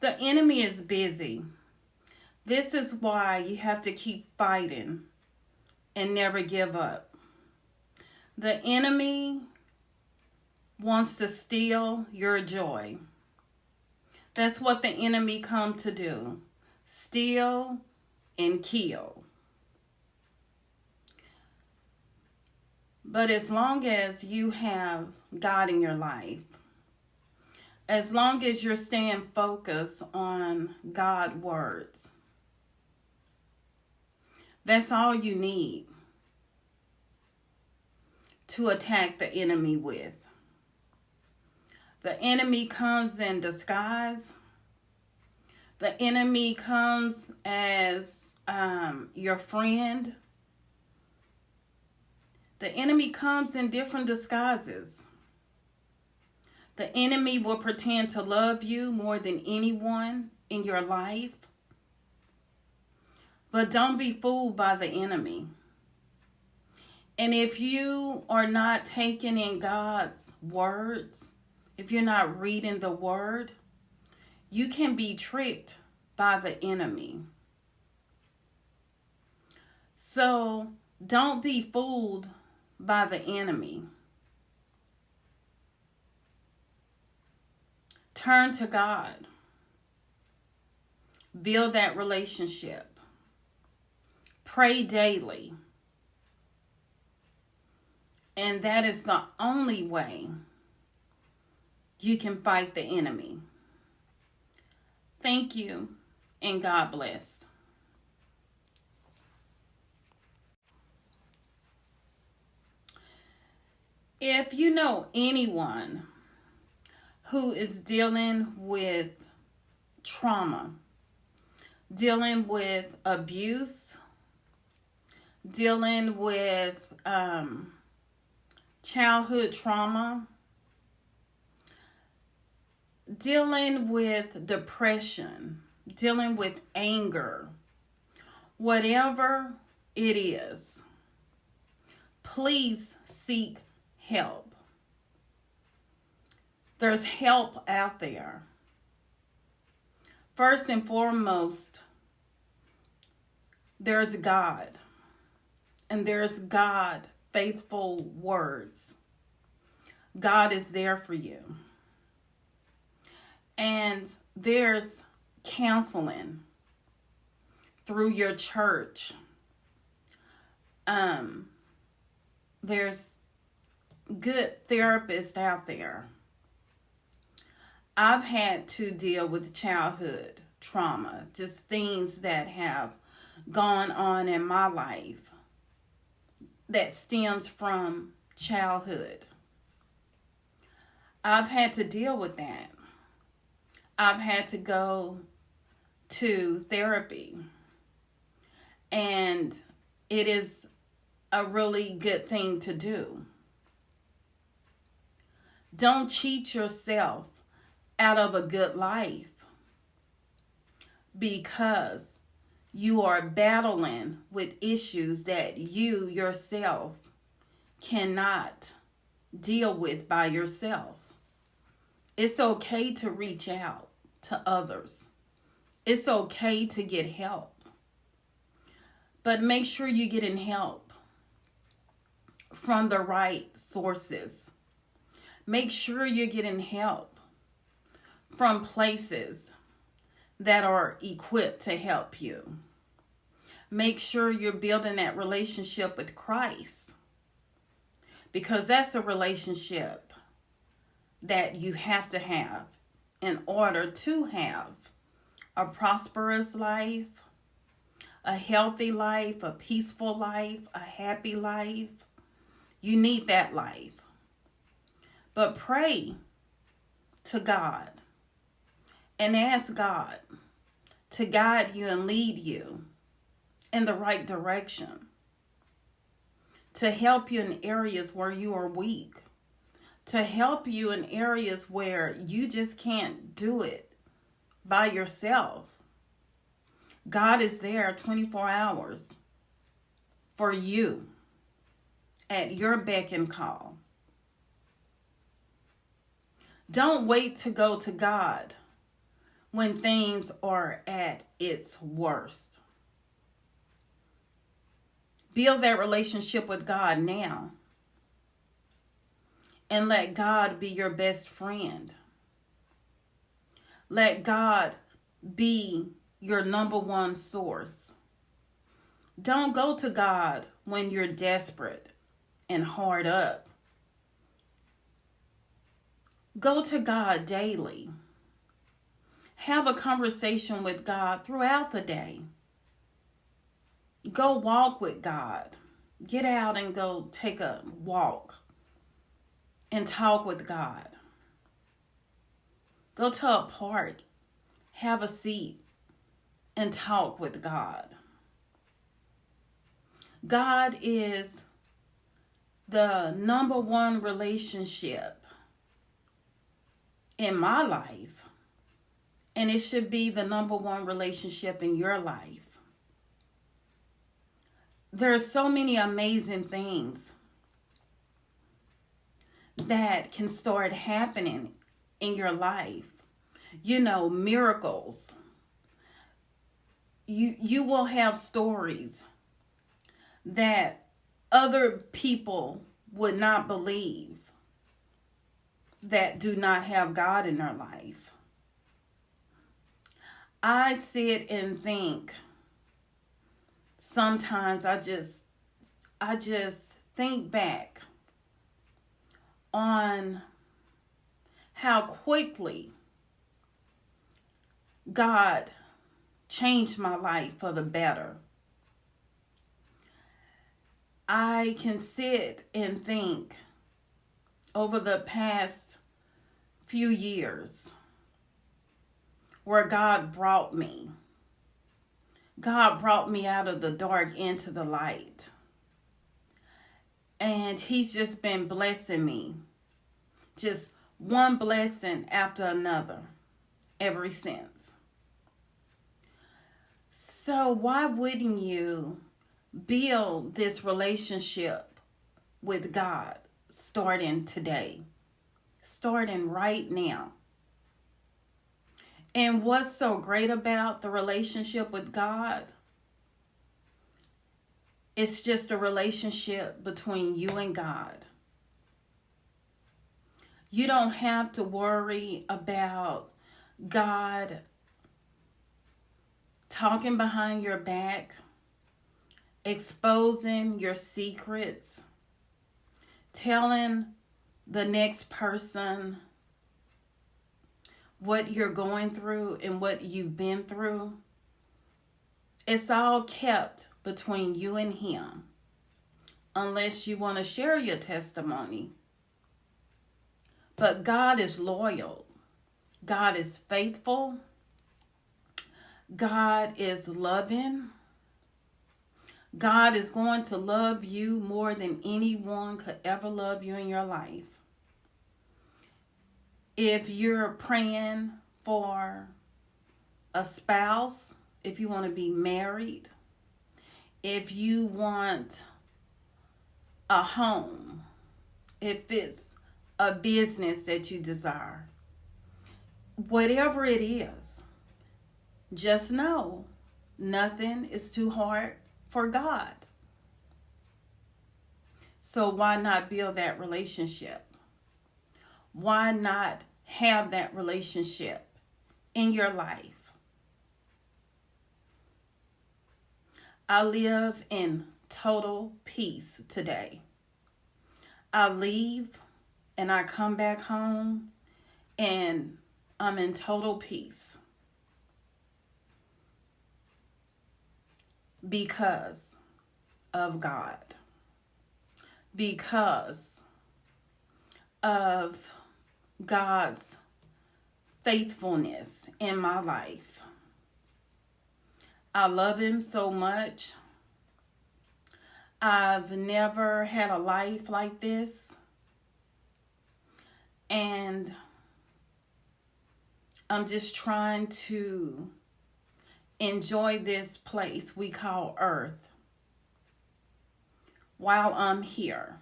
The enemy is busy. This is why you have to keep fighting and never give up. The enemy wants to steal your joy. That's what the enemy comes to do. Steal and kill. But as long as you have God in your life, as long as you're staying focused on God's words, that's all you need to attack the enemy with. The enemy comes in disguise. The enemy comes as your friend. The enemy comes in different disguises. The enemy will pretend to love you more than anyone in your life. But don't be fooled by the enemy. And if you are not taking in God's words, if you're not reading the word, you can be tricked by the enemy. So don't be fooled by the enemy. Turn to God. Build that relationship. Pray daily. And that is the only way you can fight the enemy. Thank you, and God bless. If you know anyone who is dealing with trauma, dealing with abuse, dealing with childhood trauma, dealing with depression, dealing with anger, whatever it is, please seek help. There's help out there. First and foremost, there's God. And there's God faithful words. God is there for you. And there's counseling through your church. There's good therapists out there. I've had to deal with childhood trauma, just things that have gone on in my life that stems from childhood. I've had to deal with that. I've had to go to therapy. And it is a really good thing to do. Don't cheat yourself out of a good life because you are battling with issues that you yourself cannot deal with by yourself. It's okay to reach out to others. It's okay to get help. But make sure you're getting help from the right sources. Make sure you're getting help from places that are equipped to help you. Make sure you're building that relationship with Christ, because that's a relationship that you have to have in order to have a prosperous life, a healthy life, a peaceful life, a happy life. You need that life. But pray to God and ask God to guide you and lead you in the right direction, to help you in areas where you are weak, to help you in areas where you just can't do it by yourself. God is there 24 hours for you at your beck and call. Don't wait to go to God when things are at its worst. Build that relationship with God now. And let God be your best friend. Let God be your number one source. Don't go to God when you're desperate and hard up. Go to God daily. Have a conversation with God throughout the day. Go walk with God. Get out and go take a walk and talk with God. Go to a park, have a seat, and talk with God. God is the number one relationship in my life, and it should be the number one relationship in your life. There are so many amazing things that can start happening in your life. You know, miracles. You will have stories that other people would not believe, that do not have God in their life. I sit and think, sometimes I just think back on how quickly God changed my life for the better. I can sit and think over the past few years where God brought me. God brought me out of the dark into the light. And He's just been blessing me. Just one blessing after another ever since. So why wouldn't you build this relationship with God starting today? Starting right now. And what's so great about the relationship with God? It's just a relationship between you and God. You don't have to worry about God talking behind your back, exposing your secrets, telling the next person what you're going through and what you've been through. It's all kept between you and Him, unless you want to share your testimony. But God is loyal. God is faithful. God is loving. God is going to love you more than anyone could ever love you in your life. If you're praying for a spouse, if you want to be married, if you want a home, if it's a business that you desire, whatever it is, just know nothing is too hard for God. So why not build that relationship? Why not have that relationship in your life? I live in total peace today. I leave and I come back home and I'm in total peace. Because of God. Because of God's faithfulness in my life. I love Him so much. I've never had a life like this. And I'm just trying to enjoy this place we call Earth while I'm here.